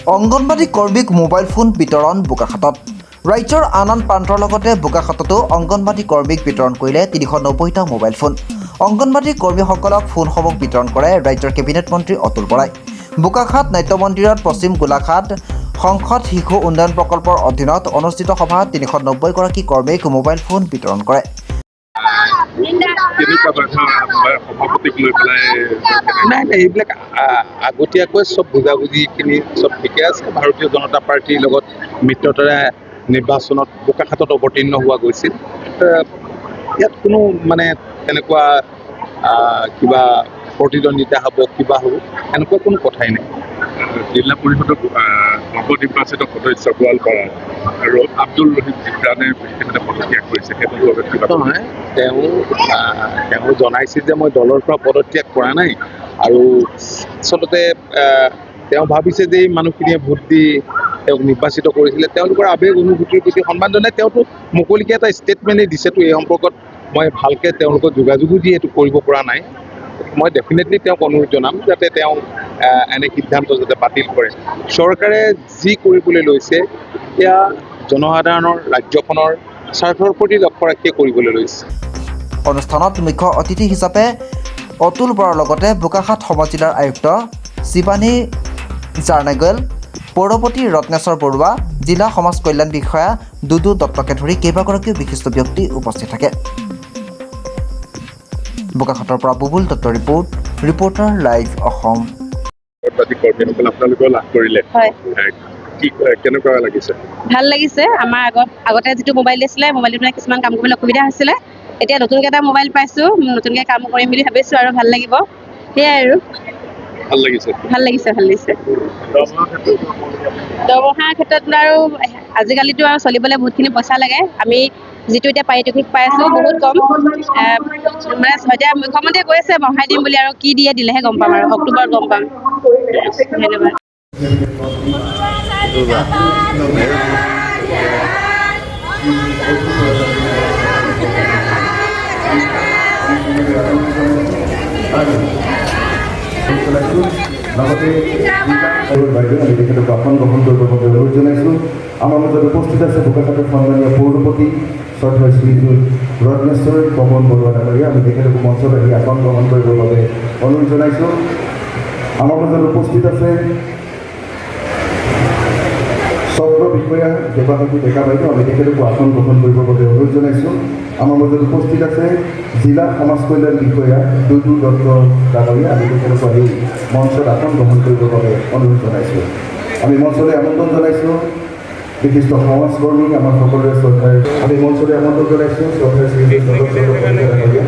অংগনবাড়ী কৰ্মীক mobile phone বিতৰণ বোকাখাতত। ৰাজ্যৰ আন আন প্ৰান্তৰ লগতে বোকাখাততো অংগনবাড়ী কৰ্মীক বিতৰণ কৰিলে ৩৯০টা মোবাইল ফোন। অংগনবাড়ী কৰ্মীসকলক ফোনসমূহ বিতৰণ কৰে ৰাজ্যৰ কেবিনেট মন্ত্ৰী অতুল বৰাই। বোকাখাত নাট্য মন্দিৰত পশ্চিম গোলাঘাট সংসদ শিশু উন্নয়ন প্ৰকল্পৰ অধীনত অনুষ্ঠিত সভাত ৩৯০গৰাকী কৰ্মীক মোবাইল ফোন বিতৰণ কৰে। নাই এইবিলাক আগতীয়াকৈ চব বুজাবুজিখিনি চব ঠিকে আছে। ভাৰতীয় জনতা পাৰ্টীৰ লগত মিত্ৰতাৰে নিৰ্বাচনত বোকাখাতত অৱতীৰ্ণ হোৱা গৈছিল। ইয়াত কোনো মানে তেনেকুৱা কিবা প্ৰতিদ্বন্দ্বিতা হ'ব কিবা হ'ব এনেকুৱা কোনো কথাই নাই। জিলা পৰিষদৰ নৱনিৰ্বাচিত সদস্য গোৱালপাৰা আৰু আব্দুল ৰহিম জিব্ৰানে পদত্যাগ কৰিছে, সেইটোৰ লগত কিবা নহয়। তেওঁ জনাইছে যে মই দলৰ পৰা পদত্যাগ কৰা নাই, আৰু আচলতে তেওঁ ভাবিছে যে এই মানুহখিনিয়ে ভোট দি তেওঁক নিৰ্বাচিত কৰিছিলে, তেওঁলোকৰ আৱেগ অনুভূতিৰ প্ৰতি সন্মান জনাই তেওঁতো মুকলিকে এটা ষ্টেটমেণ্টেই দিছেতো। এই সম্পৰ্কত মই ভালকৈ তেওঁলোকক যোগাযোগো দি এইটো কৰিব পৰা নাই। মই ডেফিনেটলি তেওঁক অনুৰোধ জনাম যাতে তেওঁ এনে সিদ্ধান্ত যাতে বাতিল কৰে। চৰকাৰে যি কৰিবলৈ লৈছে এতিয়া জনসাধাৰণৰ ৰাজ্যখনৰ স্বাৰ্থৰ প্ৰতি লক্ষ্য ৰাখিয়ে কৰিবলৈ লৈছে। অনুষ্ঠানত মুখ্য অতিথি হিচাপে অতুল বৰাৰ লগতে বোকাখাত সমজিলাৰ আয়ুক্ত শিৱানী জাৰ্নেগল, পৌৰপতি ৰত্নেশ্বৰ বৰুৱা, জিলা সমাজ কল্যাণ বিষয়া দুদু দত্তকে ধৰি কেইবাগৰাকীও বিশিষ্ট ব্যক্তি উপস্থিত থাকে। বোকাখাতৰ পৰা বুবুল দত্তৰ ৰিপৰ্টাৰ লাইভ অসম। কৰ্মীসকল আপোনালোকেও লাভ কৰিলে, কি কেনেকুৱা লাগিছে? ভাল লাগিছে। আমাৰ আগতে যিটো মোবাইল দিছিলে, মোবাইলটোত মানে কিছুমান কাম কৰিবলৈ অসুবিধা হৈছিলে। এতিয়া নতুনকৈ এটা মোবাইল পাইছোঁ, নতুনকৈ কাম কৰিম বুলি ভাবিছোঁ আৰু ভাল লাগিব। সেয়াই আৰু ভাল লাগিছে। দৰমহাৰ ক্ষেত্ৰত আৰু আজিকালিতো আৰু চলিবলৈ বহুতখিনি পইচা লাগে। আমি যিটো এতিয়া পাৰিতোষিক পাই আছোঁ বহুত কম। মানে এতিয়া মুখ্যমন্ত্ৰীয়ে কৈছে বঢ়াই দিম বুলি, আৰু কি দিয়ে দিলেহে গম পাম, আৰু অক্টোবৰত গম পাম। ধন্যবাদ। লগতে বাইদেউ আমি তেখেতক আসন গ্ৰহণ কৰিবৰ বাবে অনুৰোধ জনাইছোঁ। আমাৰ মাজত উপস্থিত আছে বোকাখাতৰ সন্মানীয় পৌৰপতি শ্ৰদ্ধেয় শ্ৰীযুত ৰত্নেশ্বৰ পৱন বৰুৱা ডাঙৰীয়া। আমি তেখেতক মঞ্চত আহি আসন গ্ৰহণ কৰিবৰ বাবে অনুৰোধ জনাইছোঁ। আমাৰ মাজত উপস্থিত আছে চক্ৰ বিষয়া দেৱাশী ডেকা বাইদেউ। আমি তেখেতকো আসন গ্ৰহণ কৰিবৰ বাবে অনুৰোধ জনাইছোঁ। আমাৰ মাজত উপস্থিত আছে জিলা সমাজ কল্যাণ বিষয়া দুদু দত্ত ডাঙৰীয়া। আমি তেখেতক আহি মঞ্চত আসন গ্ৰহণ কৰিবৰ বাবে অনুৰোধ জনাইছোঁ। আমি মঞ্চলৈ আমন্ত্ৰণ জনাইছোঁ বিশিষ্ট সমাজকৰ্মী আমাৰ সকলোৰে শ্ৰদ্ধাৰ। আমি মঞ্চলৈ আমন্ত্ৰণ জনাইছোঁ শ্ৰদ্ধাৰ শ্ৰীযুত ডাঙৰীয়া।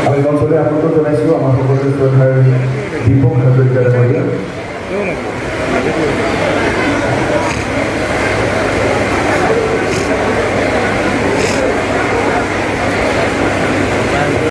আমি মঞ্চলৈ আমন্ত্ৰণ জনাইছোঁ আমাৰ